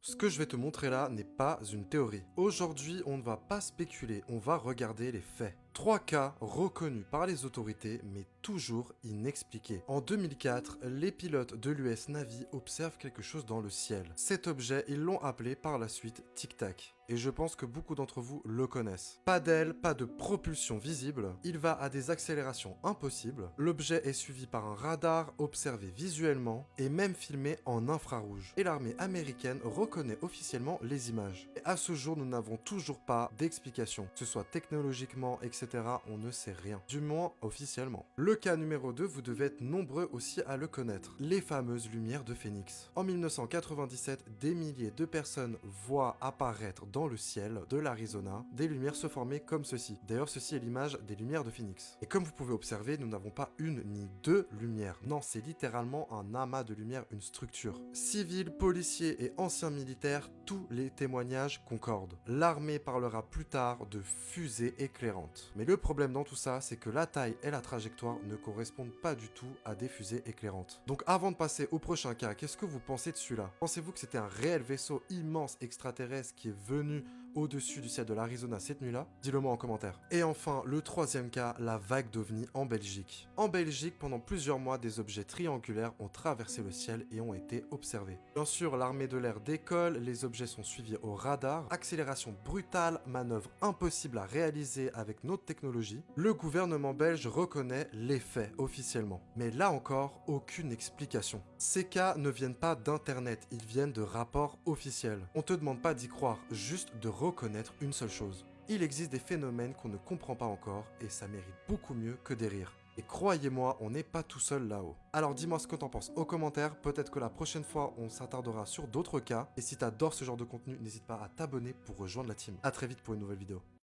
Ce que je vais te montrer là n'est pas une théorie. Aujourd'hui, on ne va pas spéculer, on va regarder les faits. 3 cas reconnus par les autorités, mais toujours inexpliqués. En 2004, les pilotes de l'US Navy observent quelque chose dans le ciel. Cet objet, ils l'ont appelé par la suite Tic Tac. Et je pense que beaucoup d'entre vous le connaissent. Pas d'aile, pas de propulsion visible, il va à des accélérations impossibles, l'objet est suivi par un radar, observé visuellement, et même filmé en infrarouge. Et l'armée américaine reconnaît officiellement les images. Et à ce jour, nous n'avons toujours pas d'explication, que ce soit technologiquement, etc., on ne sait rien. Du moins, officiellement. Le cas numéro 2, vous devez être nombreux aussi à le connaître. Les fameuses lumières de Phénix. En 1997, des milliers de personnes voient apparaître dans le ciel de l'Arizona des lumières se former comme ceci. D'ailleurs, ceci est l'image des lumières de Phénix. Et comme vous pouvez observer, nous n'avons pas une ni deux lumières. Non, c'est littéralement un amas de lumière, une structure. Civils, policiers et anciens militaires, tous les témoignages concordent. L'armée parlera plus tard de fusées éclairantes. Mais le problème dans tout ça, c'est que la taille et la trajectoire ne correspondent pas du tout à des fusées éclairantes. Donc avant de passer au prochain cas, qu'est-ce que vous pensez de celui-là? Pensez-vous que c'était un réel vaisseau immense extraterrestre qui est venu au-dessus du ciel de l'Arizona cette nuit-là? Dis-le moi en commentaire. Et enfin, le troisième cas, la vague d'OVNI en Belgique. En Belgique, pendant plusieurs mois, des objets triangulaires ont traversé le ciel et ont été observés. Bien sûr, l'armée de l'air décolle, les objets sont suivis au radar, accélération brutale, manœuvre impossible à réaliser avec notre technologie. Le gouvernement belge reconnaît les faits officiellement. Mais là encore, aucune explication. Ces cas ne viennent pas d'internet, ils viennent de rapports officiels. On te demande pas d'y croire, juste de reconnaître une seule chose. Il existe des phénomènes qu'on ne comprend pas encore et ça mérite beaucoup mieux que des rires. Et croyez-moi, on n'est pas tout seul là-haut. Alors dis-moi ce que t'en penses aux commentaires, peut-être que la prochaine fois on s'attardera sur d'autres cas. Et si t'adores ce genre de contenu, n'hésite pas à t'abonner pour rejoindre la team. A très vite pour une nouvelle vidéo.